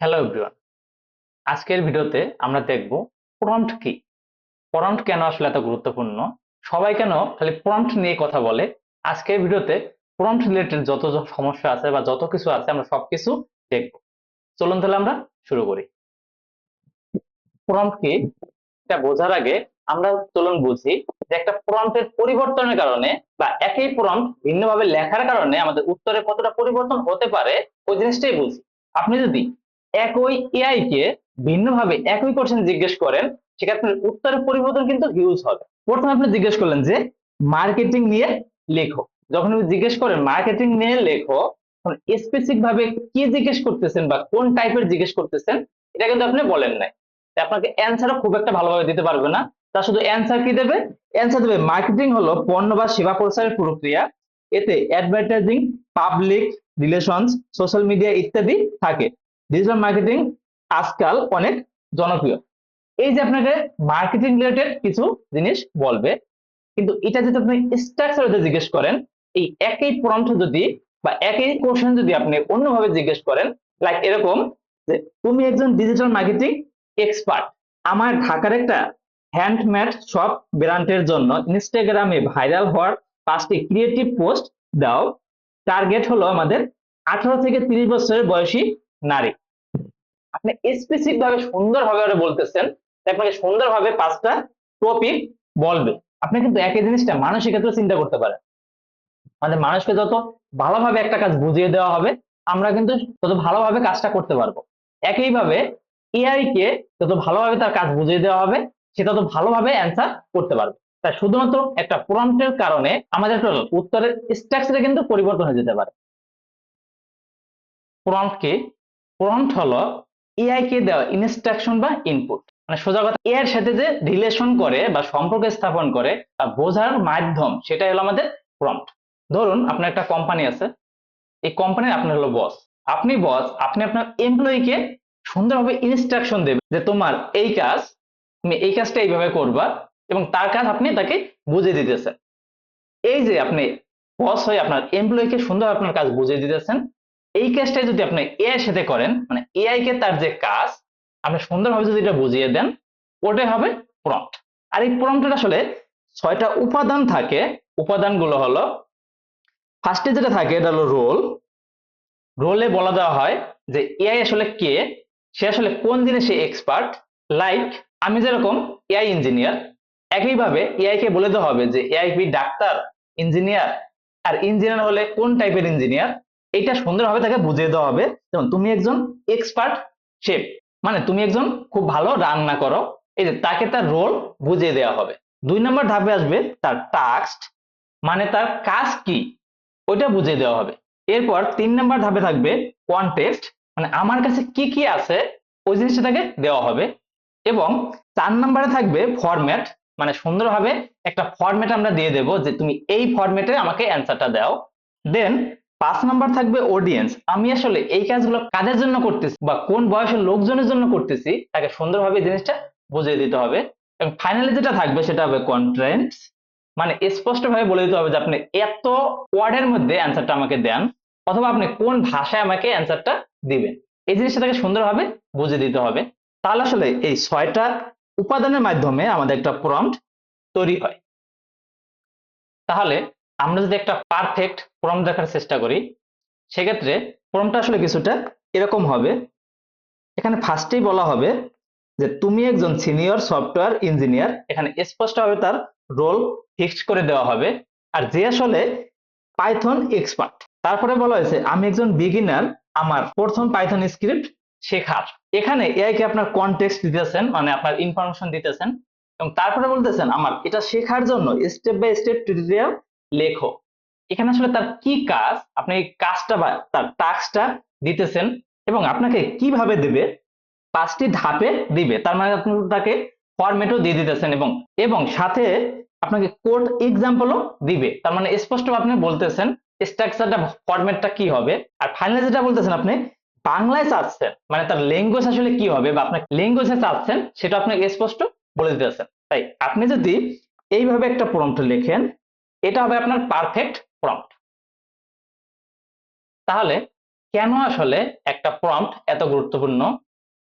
Hello everyone, আজকের ভিডিওতে আমরা দেখব প্রম্পট কি। প্রম্পট কেন আসলে এত গুরুত্বপূর্ণ, সবাই কেন খালি প্রম্পট নিয়ে কথা বলে। আজকের ভিডিওতে প্রম্পট রিলেটেড যত সমস্যা আছে বা যত কিছু আছে আমরা সবকিছু দেখব। চলুন তাহলে আমরা শুরু করি। প্রম্পট কি এটা বোঝার আগে আমরা চলুন বুঝি যে একটা প্রম্পটের পরিবর্তনের কারণে বা একই প্রম্পট ভিন্নভাবে লেখার কারণে আমাদের উত্তরে কতটা পরিবর্তন হতে পারে ওই জিনিসটাই বুঝি। আপনি যদি একই এআই কে ভিন্নভাবে একই কোশ্চেন জিজ্ঞেস করেন, সেক্ষেত্রে উত্তরের পরিবর্তন কিন্তু হিউজ হবে। প্রথমে আপনি জিজ্ঞেস করলেন যে মার্কেটিং নিয়ে লেখো। যখন আপনি জিজ্ঞেস করেন মার্কেটিং নিয়ে লেখো, তখন স্পেসিফিক ভাবে কি জিজ্ঞেস করতেছেন বা কোন টাইপের জিজ্ঞেস করতেছেন এটা কিন্তু আপনি বলেন নাই। আপনাকে অ্যান্সারও খুব একটা ভালোভাবে দিতে পারবে না। তা শুধু অ্যান্সার কি দেবে? অ্যান্সার দেবে মার্কেটিং হলো পণ্য বা সেবা প্রচারের প্রক্রিয়া, এতে advertising, public relations, social media ইত্যাদি থাকে। ডিজিটাল মার্কেটিং আজকাল অনেক জনপ্রিয়। এই যে আপনাকে মার্কেটিং রিলেটেড কিছু জিনিস বলবে, কিন্তু এটা যদি আপনি স্ট্রাকচারে জিজ্ঞেস করেন, এই একই প্রম্পট যদি বা একই কোশ্চেন যদি আপনি অন্যভাবে জিজ্ঞেস করেন, লাইক এরকম যে তুমি একজন ডিজিটাল মার্কেটিং এক্সপার্ট, আমার ঢাকার একটা হ্যান্ডমেড শপ ব্র্যান্ডের জন্য ইনস্টাগ্রামে ভাইরাল হওয়ার 5টি ক্রিয়েটিভ পোস্ট দাও। টার্গেট হলো আমাদের 18 থেকে 30 বছরের বয়সী নারী। আপনি স্পেসিফিক ভাবে সুন্দরভাবে বলতেছেন, আপনাকে সুন্দরভাবে 5টা টপিক বলবে। আপনি কিন্তু একই জিনিসটা মানুষের ক্ষেত্রে চিন্তা করতে পারেন। আমাদের মানুষকে যত ভালোভাবে একটা কাজ বুঝিয়ে দেওয়া হবে, আমরা কিন্তু তত ভালোভাবে কাজটা করতে পারবো। একইভাবে এআই কে যত ভালোভাবে তার কাজ বুঝিয়ে দেওয়া হবে, সে তত ভালোভাবে অ্যান্সার করতে পারবে। তাই শুধুমাত্র একটা প্রম্পটের কারণে আমাদের উত্তরের স্ট্রাকচারে কিন্তু পরিবর্তন হয়ে যেতে পারে। প্রম্পট কি? প্রম্পট হলো এআই কে দেওয়া ইনস্ট্রাকশন বা ইনপুট, মানে সোজা কথা এআই এর সাথে যে রিলেশন করে বা সম্পর্ক স্থাপন করে বা বোঝার মাধ্যম, সেটাই হলো আমাদের প্রম্পট। ধরুন আপনার একটা কোম্পানি আছে, এই কোম্পানির আপনার হলো বস। আপনি বস, আপনি আপনার এমপ্লয়িকে সুন্দরভাবে ইনস্ট্রাকশন দেবেন যে তোমার এই কাজ, তুমি এই কাজটা এইভাবে করবা, এবং তার কাজ আপনি তাকে বুঝিয়ে দিতেছেন। এই যে আপনি বস হয়ে আপনার এমপ্লয়িকে সুন্দর আপনার কাজ বুঝিয়ে দিতেছেন, এই কাজটা যদি আপনি এআই এর সাথে করেন, মানে এআই কে তার যে কাজ আপনি সুন্দরভাবে যদি এটা বুঝিয়ে দেন, ওটাই হবে প্রম্পট। আর এই প্রম্পটের আসলে 6টা উপাদান থাকে। উপাদানগুলো হলো, ফার্স্টে যেটা থাকে এটা হলো রোল। রোলে বলা দেওয়া হয় যে এআই আসলে কে, সে আসলে কোন জিনিসে এক্সপার্ট। লাইক আমি যেরকম এআই ইঞ্জিনিয়ার, একইভাবে এআই কে বলে দেওয়া হবে যে এআই কি ডাক্তার, ইঞ্জিনিয়ার, আর ইঞ্জিনিয়ার হলে কোন টাইপের ইঞ্জিনিয়ার, এটা সুন্দরভাবে তাকে বুঝিয়ে দেওয়া হবে। যেমন তুমি একজন এক্সপার্ট শেফ, মানে তুমি একজন খুব ভালো রান্না করো, এই যে তাকে তার রোল বুঝিয়ে দেওয়া হবে। 2 নম্বর ধাপে আসবে তার টাস্ক, মানে তার কাজ কি, ওইটা বুঝিয়ে দেওয়া হবে। এরপর 3 নম্বর ধাপে থাকবে কনটেক্সট, মানে আমার কাছে কি কি আছে ওই জিনিসটা তাকে দেওয়া হবে। এবং 4 নম্বরে থাকবে ফরম্যাট, মানে সুন্দরভাবে একটা ফরম্যাট আমরা দিয়ে দেব যে তুমি এই ফরম্যাটে আমাকে অ্যান্সারটা দাও। দেন 5 নম্বর থাকবে অডিয়েন্স, আমি আসলে এই কাজগুলো কাদের জন্য করতেছি বা কোন বয়সের লোকজনের জন্য করতেছি, তাকে সুন্দরভাবে জিনিসটা বুঝিয়ে দিতে হবে। এবং ফাইনালি যেটা থাকবে সেটা হবে কন্টেন্টস, মানে স্পষ্টভাবে বলে দিতে হবে যে আপনি এত ওয়ার্ডের মধ্যে অ্যান্সারটা আমাকে দেন, অথবা আপনি কোন ভাষায় আমাকে অ্যান্সারটা দিবেন। এই জিনিসটা তাকে সুন্দরভাবে বুঝিয়ে দিতে হবে। তাহলে আসলে এই 6টা উপাদানের মাধ্যমে আমাদের একটা প্রম্পট তৈরি হয়। তাহলে আমরা যদি একটা পারফেক্ট প্রম্পট দেখার চেষ্টা করি, সেক্ষেত্রে প্রম্পটটা আসলে কিছুটা এরকম হবে। এখানে ফার্স্টেই বলা হবে যে তুমি একজন সিনিয়র সফটওয়্যার ইঞ্জিনিয়ার, এখানে স্পষ্টভাবে তার রোল ফিক্সড করে দেওয়া হবে। আর যে আসলে পাইথন এক্সপার্ট, তারপরে বলা হয়েছে আমি একজন বিগিনার, আমার প্রথম পাইথন স্ক্রিপ্ট শেখার। এখানে এআই কে আপনার কনটেক্সট দিতেছেন, মানে আপনার ইনফরমেশন দিতেছেন, এবং তারপরে বলতেছেন আমার এটা শেখার জন্য স্টেপ বাই স্টেপ টিউটোরিয়াল লেখো। এখানে আসলে তার কি কাজ, আপনি এই কাজটা বা তার টাস্কটা দিতেছেন, এবং আপনাকে কিভাবে দিবে, 5টি ধাপে দিবে। তার মানে আপনি তাকে ফরম্যাটও দিয়ে দিতেছেন, এবং এবং সাথে আপনাকে কোড এক্সাম্পলও দিবে। তার মানে স্পষ্ট আপনি বলতেছেন স্ট্রাকচারটা, ফরম্যাটটা কি হবে। আর ফাইনালি যেটা বলতেছেন আপনি বাংলায় চাচ্ছেন, মানে তার ল্যাঙ্গুয়েজ আসলে কি হবে বা আপনার ল্যাঙ্গুয়েজে চাচ্ছেন, সেটা আপনাকে স্পষ্ট বলে দিতেছেন। তাই আপনি যদি এইভাবে একটা প্রম্পট লেখেন, এটা হবে আপনার পারফেক্ট প্রম্পট। তাহলে কেন আসলে একটা প্রম্পট এত গুরুত্বপূর্ণ।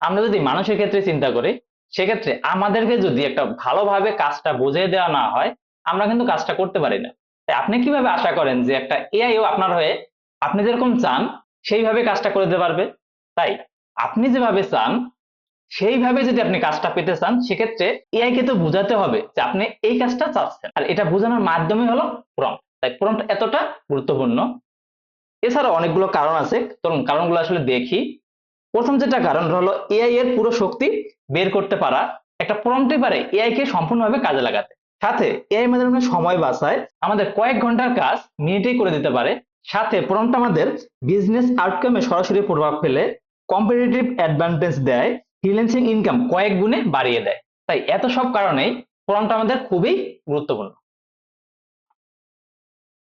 আমরা যদি মানুষের ক্ষেত্রে চিন্তা করি, সেক্ষেত্রে আমাদেরকে যদি একটা ভালোভাবে কাজটা বুঝিয়ে দেওয়া না হয়, আমরা কিন্তু কাজটা করতে পারি না। তাই আপনি কিভাবে আশা করেন যে একটা এআইও আপনার হয়ে আপনি যেরকম চান সেইভাবে কাজটা করে দিতে পারবে? তাই আপনি যেভাবে চান সেইভাবে যদি আপনি কাজটা পেতে চান, সেক্ষেত্রে এআই কে তো বোঝাতে হবে যে আপনি এই কাজটা চাচ্ছেন, আর এটা বোঝানোর মাধ্যমে হলো প্রম্পট। তাই প্রম্পট এতটা গুরুত্বপূর্ণ। এছাড়াও অনেকগুলো কারণ আছে, চলুন কারণগুলো আসলে দেখি। প্রথম যেটা কারণ হলো এআই এর পুরো শক্তি বের করতে পারা। একটা প্রম্পটই পারে এআই কে সম্পূর্ণভাবে কাজে লাগাতে। সাথে এআই আমাদের সময় বাঁচায়, আমাদের কয়েক ঘন্টার কাজ মিনিটেই করে দিতে পারে। সাথে প্রম্পট আমাদের বিজনেস আউটকামে সরাসরি প্রভাব ফেলে, কম্পিটিটিভ অ্যাডভান্টেজ দেয়, ফ্রিল্যান্সিং ইনকাম কয়েক গুণে বাড়িয়ে দেয়। তাই এত সব কারণেই প্রম্পট আমাদের খুবই গুরুত্বপূর্ণ।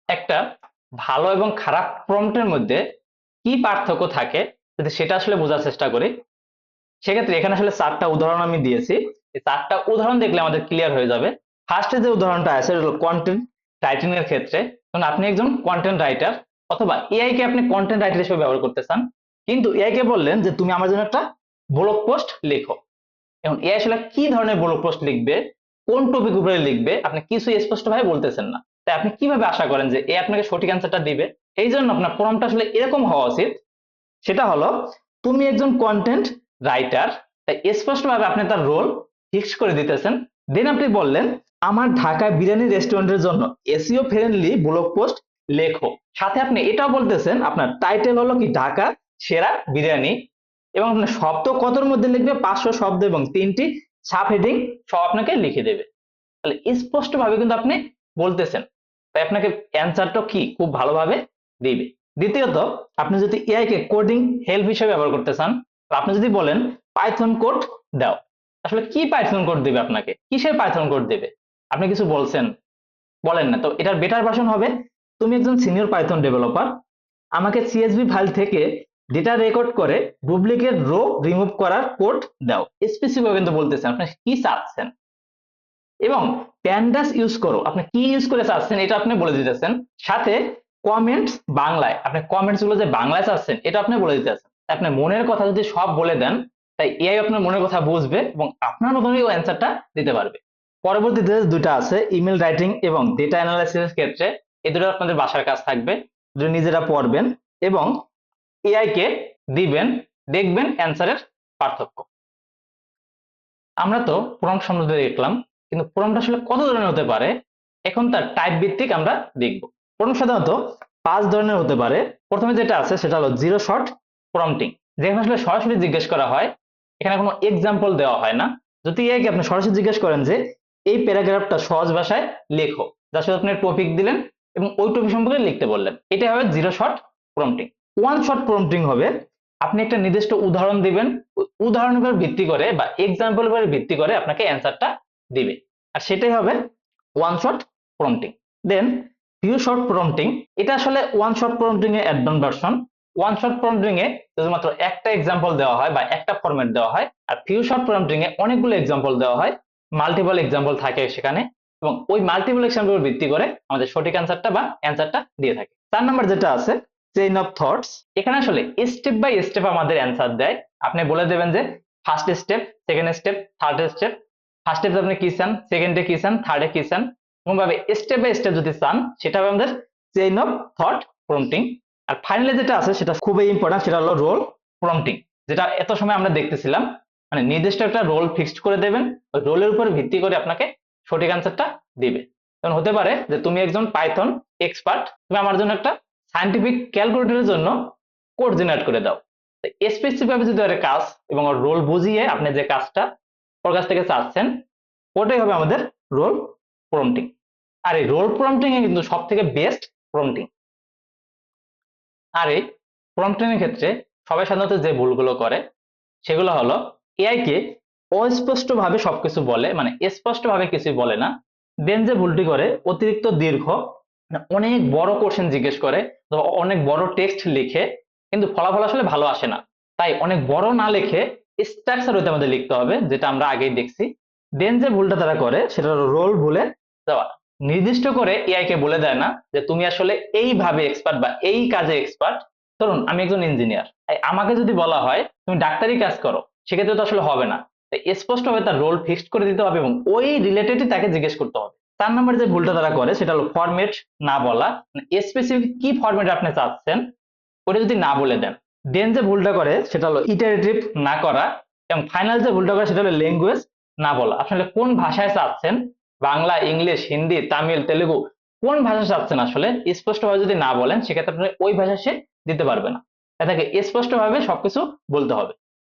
একটা ভালো এবং খারাপ প্রম্পটের মধ্যে কি পার্থক্য থাকে যদি সেটা আসলে বোঝার চেষ্টা করি, সেক্ষেত্রে এখানে আসলে 4টা উদাহরণ আমি দিয়েছি। এই 4টা উদাহরণ দেখলে আমাদের ক্লিয়ার হয়ে যাবে। ফার্স্টে যে উদাহরণটা আছে সেটা হলো কন্টেন্ট রাইটিং এর ক্ষেত্রে। কারণ আপনি একজন কন্টেন্ট রাইটার, অথবা এআই কে আপনি কন্টেন্ট রাইটার হিসেবে ব্যবহার করতে চান, কিন্তু এআই কে বললেন যে তুমি আমার জন্য একটা ব্লগ পোস্ট লেখো। এখন এআই আসলে কি ধরনের ব্লগ পোস্ট লিখবে, কোন টপিক উপরে লিখবে, আপনি কিছু স্পষ্ট ভাবে বলতেছেন না। তাই আপনি কিভাবে আশা করেন যে এ আপনাকে সঠিক অ্যান্সারটা দিবে? এই জন্য আপনার প্রম্পটটা আসলে এরকম হওয়া উচিত। সেটা হলো, তুমি একজন কন্টেন্ট রাইটার, তাই স্পষ্টভাবে আপনি তার রোল ফিক্স করে দিতেছেন। দেন আপনি বললেন আমার ঢাকা বিরিয়ানি রেস্টুরেন্টের জন্য এসইও ফ্রেন্ডলি ব্লগ পোস্ট লেখো। সাথে আপনি এটাও বলতেছেন আপনার টাইটেল হলো কি ঢাকা সেরা বিরিয়ানি, এবং আপনার শব্দ কতর মধ্যে লিখবে, 500 শব্দ এবং 3টি সাব হেডিং সব আপনাকে লিখে দেবে। তাহলে স্পষ্ট ভাবে কিন্তু আপনি বলতেছেন, তাই আপনাকে অ্যান্সারটা কি খুব ভালোভাবে দিবে। দ্বিতীয়ত, আপনি যদি এআই কে কোডিং হেল্প হিসেবে ব্যবহার করতে চান, তো আপনি যদি বলেন পাইথন কোড দাও, আসলে কি পাইথন কোড দিবে আপনাকে, কিসের পাইথন কোড দেবে? আপনি কিছু বলছেন, বলেন না। তো এটার বেটার ভার্সন হবে, তুমি একজন সিনিয়র পাইথন ডেভেলপার, আমাকে সিএসভি ফাইল থেকে ডেটা রেকর্ড করে ডুপ্লিকেট রো রিমুভ করার কোড দাও। স্পেসিফিক কিন্তু বলতেছেন আপনি কি চাচ্ছেন, এবং প্যান্ডাস ইউজ করো, আপনি কি ইউজ করে চাচ্ছেন এটা আপনি বলে দিতেছেন। সাথে কমেন্টস বাংলায়, আপনি কমেন্টস গুলো যে বাংলায় চাচ্ছেন এটা আপনি বলে দিতেছেন। আপনার মনের কথা যদি সব বলে দেন, তাই এআই আপনার মনের কথা বুঝবে এবং আপনার মতনই ও অ্যান্সারটা দিতে পারবে। পরবর্তীতে দুটো আছে ইমেল রাইটিং এবং ডেটা অ্যানালাইসিস ক্ষেত্রে, এই দুটো আপনাদের বাসার কাজ থাকবে, দুটো নিজেরা পড়বেন এবং এআই কে দিবেন, দেখবেন অ্যান্সারের পার্থক্য। আমরা তো প্রম্পট সম্বন্ধে দেখলাম, কিন্তু প্রম্পট আসলে কত ধরনের হতে পারে এখন তার টাইপ ভিত্তিক আমরা দেখব। প্রম্পট সাধারণত 5 ধরনের হতে পারে। প্রথমে যেটা আছে সেটা হলো জিরো শর্ট প্রম্পটিং, যেখানে আসলে সরাসরি জিজ্ঞেস করা হয়, এখানে কোনো এক্সাম্পল দেওয়া হয় না। যদি একে আপনি সরাসরি জিজ্ঞেস করেন যে এই প্যারাগ্রাফটা সহজ ভাষায় লেখো, যার সাথে আপনি টপিক দিলেন এবং ওই টপিক সম্পর্কে লিখতে বললেন, এটা হবে zero short prompting. One short prompting হবে আপনি একটা নির্দিষ্ট উদাহরণ দিবেন, উদাহরণের উপর ভিত্তি করে বা এক্সাম্পল উপর ভিত্তি করে আপনাকে অ্যান্সারটা দিবে, আর সেটাই হবে one shot prompting. Then few shot prompting, এটা আসলে ওয়ান শট প্রম্পটিং এর advance version. One shot prompting এ শুধুমাত্র একটা এক্সাম্পল দেওয়া হয় বা একটা ফরম্যাট দেওয়া হয়, আর ফিউ শর্ট প্রম্পটিং এ অনেকগুলো এক্সাম্পল দেওয়া হয়, মাল্টিপল এক্সাম্পল থাকে সেখানে, এবং ওই মাল্টিপল এক্সাম্পল ভিত্তি করে আমাদের সঠিক অ্যান্সারটা বা অ্যান্সারটা দিয়ে থাকে। 4 নাম্বার যেটা আছে চেইন অফ থটস, এখানে আসলে স্টেপ বাই স্টেপ আমাদের অ্যান্সার দেয়। আপনি বলে দেবেন যে first step, second step, third step, first step আপনি কি চান, সেকেন্ডে কি চান, থার্ডে কি চান, এরকম ভাবে স্টেপ বাই স্টেপ যদি চান সেটা হবে আমাদের চেইন অফ থট প্রম্পটিং। আর ফাইনালি যেটা আছে সেটা খুবই ইম্পর্টেন্ট, সেটা হলো রোল প্রম্পটিং, যেটা এত সময় আমরা দেখতেছিলাম। মানে নির্দিষ্ট একটা রোল ফিক্সড করে দেবেন, ওই রোলের উপর ভিত্তি করে আপনাকে সঠিক অ্যান্সারটা দিবে। যেমন হতে পারে যে তুমি একজন পাইথন এক্সপার্ট, তুমি আমার জন্য একটা সায়েন্টিফিক ক্যালকুলেটরের জন্য কোড জেনারেট করে দাও। স্পেসিফিক ভাবে যদি ওর কাজ এবং ওর রোল বুঝিয়ে আপনি যে কাজটা ওর কাছ থেকে চাচ্ছেন, ওটাই হবে আমাদের রোল প্রম্পটিং। আর এই রোল প্রম্পটিং এ কিন্তু সব থেকে বেস্ট প্রম্পটিং। আর এই প্রম্পটিং এর ক্ষেত্রে সবাই সাধারণত যে ভুলগুলো করে সেগুলো হলো এআই কে অস্পষ্ট ভাবে সবকিছু বলে, মানে স্পষ্ট ভাবে কিছুই বলে না। দেন যে ভুলটি করে অতিরিক্ত দীর্ঘ, অনেক বড় কোশ্চেন জিজ্ঞেস করে, অনেক বড় টেক্সট লিখে, কিন্তু ফলাফল আসলে ভালো আসে না। তাই অনেক বড় না লিখে স্ট্রাকচার হইতে আমাদের লিখতে হবে, যেটা আমরা আগেই দেখছি। দেন যে ভুলটা তারা করে সেটা হলো রোল ভুলে দেওয়া, নির্দিষ্ট করে এআই কে বলে দেয় না যে তুমি আসলে এইভাবে এক্সপার্ট বা এই কাজে এক্সপার্ট, ধরুন আমি একজন ইঞ্জিনিয়ার, আমাকে যদি বলা হয় তুমি ডাক্তারি কাজ করো, সেক্ষেত্রে তো আসলে হবে না। তাই স্পষ্টভাবে তার রোল ফিক্সড করে দিতে হবে এবং ওই রিলেটেডই তাকে জিজ্ঞেস করতে হবে। 4 নম্বরে যে ভুলটা তারা করে সেটা হলো ফরম্যাট না বলা, স্পেসিফিক কি ফরম্যাট আপনি চাচ্ছেন ওটা যদি না বলে দেন। দেন যে ভুলটা করে সেটা হলো ইটারেটিভ না করা, এবং ফাইনাল যে ভুলটা করে সেটা হলো ল্যাঙ্গুয়েজ না বলা। আসলে কোন ভাষায় চাচ্ছেন, বাংলা, ইংলিশ, হিন্দি, তামিল, তেলেগু, কোন ভাষা চাচ্ছেন আসলে স্পষ্টভাবে যদি না বলেন সেক্ষেত্রে আপনি ওই ভাষা সে দিতে পারবে না। তাকে স্পষ্টভাবে সবকিছু বলতে হবে।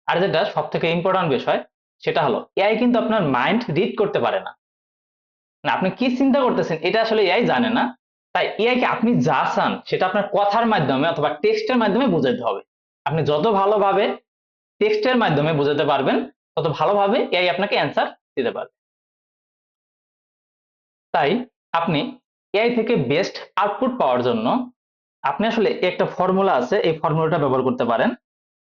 আর যেটা সব থেকে ইম্পর্টেন্ট বিষয় সেটা হলো এআই কিন্তু আপনার মাইন্ড রিড করতে পারে না। না, আপনি কি চিন্তা করতেছেন এটা আসলে এআই জানে না। তাই এআই কে আপনি যা চান সেটা আপনার কথার মাধ্যমে অথবা টেক্সটের মাধ্যমে বোঝাতে হবে। আপনি যত ভালোভাবে টেক্সটের মাধ্যমে বোঝাতে পারবেন তত ভালোভাবে এআই আপনাকে অ্যান্সার দিতে পারবে। তাই আপনি এআই থেকে বেস্ট আউটপুট পাওয়ার জন্য আপনি আসলে একটা ফর্মুলা আছে, এই ফর্মুলাটা ব্যবহার করতে পারেন।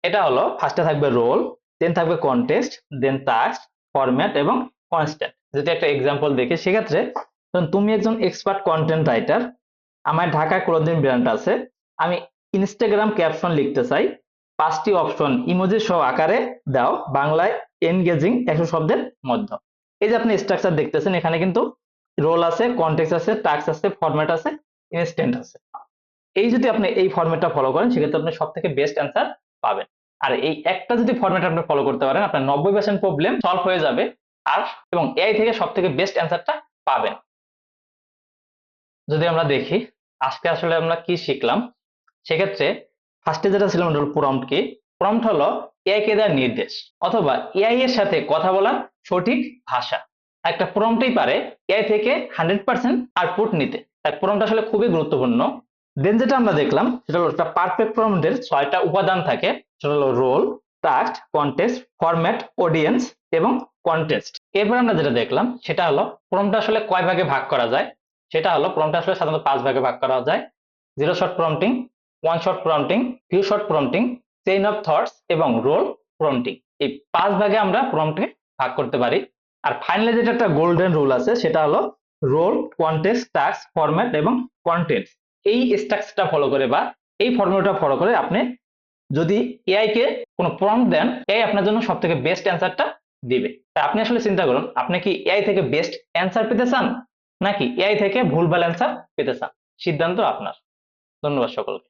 এটা হলো ফার্স্টে থাকবে রোল, দেন থাকবে কনটেক্সট, দেন টাস্ক, ফরম্যাট এবং কনস্ট্যান্ট। যদি একটা এক্সাম্পল দেখি সেক্ষেত্রে, ধরুন তুমি একজন এক্সপার্ট কন্টেন্ট রাইটার, আমার ঢাকা ক্লোদিং ব্র্যান্ড আছে, আমি ইনস্টাগ্রাম ক্যাপশন লিখতে চাই, 5টি অপশন ইমোজি সহ আকারে দাও, বাংলায় এনগেজিং 100 শব্দের মধ্যে। এই যে আপনি স্ট্রাকচার দেখতেছেন, এখানে কিন্তু রোল আছে, কনটেক্সট আছে, টাস্ক আছে, ফরম্যাট আছে, ইনস্ট্যান্ট আছে। এই যদি আপনি এই ফরম্যাটটা ফলো করেন সেক্ষেত্রে আপনি সব থেকে বেস্ট অ্যান্সার পাবেন। আর এই একটা যদি ফরম্যাট আপনি ফলো করতে পারেন আপনার 90% প্রবলেম সলভ হয়ে যাবে। আর এবং এআই থেকে সব থেকে বেস্ট অ্যান্সারটা পাবেন। যদি আমরা দেখি আজকে আসলে আমরা কি শিখলাম, সেক্ষেত্রে ফার্স্টে যেটা ছিল ওটা হলো প্রম্পট। কি প্রম্পট হলো এআই কে দেওয়ার নির্দেশ অথবা এআই এর সাথে কথা বলার সঠিক ভাষা। একটা প্রম্পটই পারে এআই থেকে 100% আউটপুট নিতে। তাই প্রম্পট আসলে খুবই গুরুত্বপূর্ণ। দেন যেটা আমরা দেখলাম সেটা হলো একটা পারফেক্ট প্রম্পটের 6টা উপাদান থাকে। সেটা হলো role, task, context, format, audience এবং কনটেক্সট। এরপর আমরা যেটা দেখলাম সেটা হলো প্রম্পট আসলে কয় ভাগে ভাগ করা যায়। সেটা হলো প্রম্পট আসলে সাধারণত 5 ভাগে ভাগ করা যায়: zero shot prompting, one shot prompting, few shot prompting, chain of thoughts এবং রোল প্রম্পটিং। এই 5 ভাগে আমরা প্রম্পটকে ভাগ করতে পারি। আর ফাইনালি যেটা একটা গোল্ডেন রুল আছে সেটা হলো রোল, কনটেক্সট, টাস্ক, ফরম্যাট এবং কন্টেন্ট। এই স্ট্রাকচারটা ফলো করে বা এই ফর্মুলাটা ফলো করে আপনি যদি এআই কে কোনো প্রম্পট দেন, এআই আপনার জন্য সব থেকে বেস্ট অ্যান্সারটা দিবে। তাই আপনি আসলে চিন্তা করুন, আপনি কি এআই থেকে বেস্ট অ্যান্সার পেতে চান নাকি এআই থেকে ভুলভাল অ্যান্সার পেতে চান? সিদ্ধান্ত আপনার। ধন্যবাদ সকলকে।